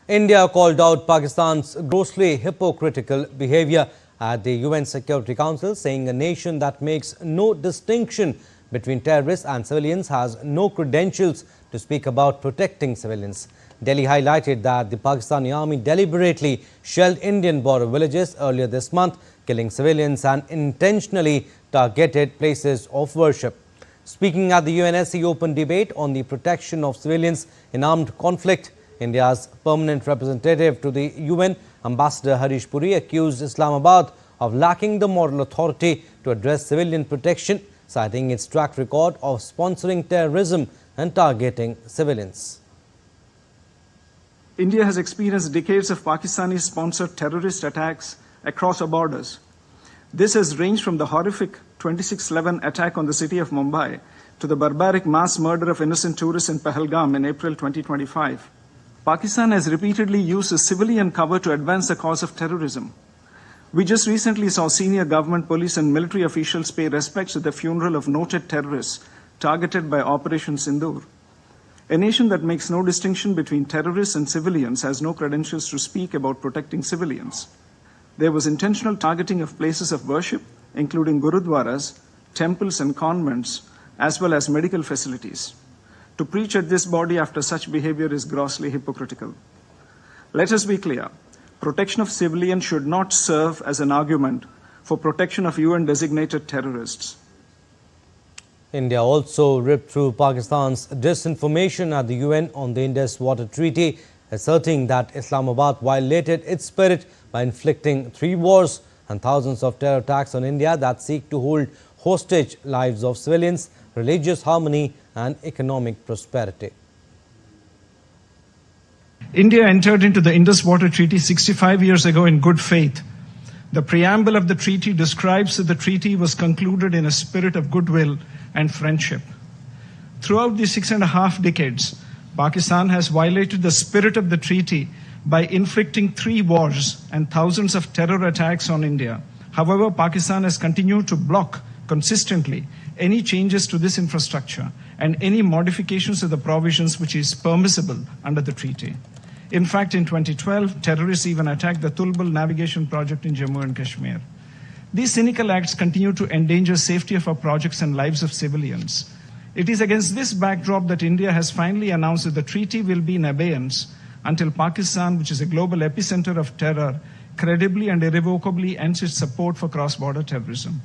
India called out Pakistan's grossly hypocritical behavior at the UN Security Council, saying a nation that makes no distinction between terrorists and civilians has no credentials to speak about protecting civilians. Delhi highlighted that the Pakistani army deliberately shelled Indian border villages earlier this month, killing civilians and intentionally targeted places of worship. Speaking at the UNSC open debate on the protection of civilians in armed conflict, India's permanent representative to the UN, Ambassador Harish Puri, accused Islamabad of lacking the moral authority to address civilian protection, citing its track record of sponsoring terrorism and targeting civilians. India has experienced decades of Pakistani-sponsored terrorist attacks across our borders. This has ranged from the horrific 26/11 attack on the city of Mumbai to the barbaric mass murder of innocent tourists in Pahalgam in April 2025. Pakistan has repeatedly used a civilian cover to advance the cause of terrorism. We just recently saw senior government, police and military officials pay respects at the funeral of noted terrorists targeted by Operation Sindoor. A nation that makes no distinction between terrorists and civilians has no credentials to speak about protecting civilians. There was intentional targeting of places of worship, including gurudwaras, temples and convents, as well as medical facilities. To preach at this body after such behavior is grossly hypocritical. Let us be clear. Protection of civilians should not serve as an argument for protection of UN-designated terrorists. India also ripped through Pakistan's disinformation at the UN on the Indus Water Treaty, asserting that Islamabad violated its spirit by inflicting 3 wars and thousands of terror attacks on India that seek to hold hostage lives of civilians, religious harmony and economic prosperity. India entered into the Indus Water Treaty 65 years ago in good faith. The preamble of the treaty describes that the treaty was concluded in a spirit of goodwill and friendship. Throughout the 6.5 decades, Pakistan has violated the spirit of the treaty by inflicting 3 wars and thousands of terror attacks on India. However, Pakistan has continued to block consistently any changes to this infrastructure and any modifications of the provisions which is permissible under the treaty. In fact, in 2012, terrorists even attacked the Tulbul navigation project in Jammu and Kashmir. These cynical acts continue to endanger safety of our projects and lives of civilians. It is against this backdrop that India has finally announced that the treaty will be in abeyance until Pakistan, which is a global epicenter of terror, credibly and irrevocably ends its support for cross-border terrorism.